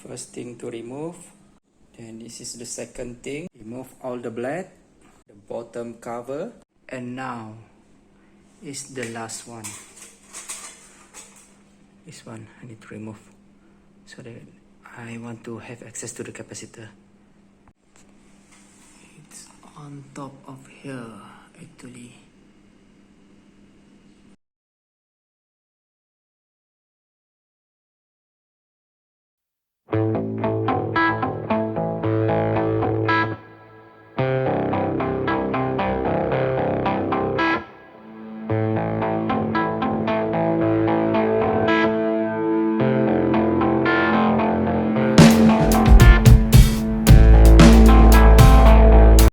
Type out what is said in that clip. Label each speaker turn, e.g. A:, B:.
A: first thing to remove. Then this is the second thing. Remove all the blade, the bottom cover, and now is the last one. This one I need to remove so that I want to have access to the capacitor. It's on top of here actually.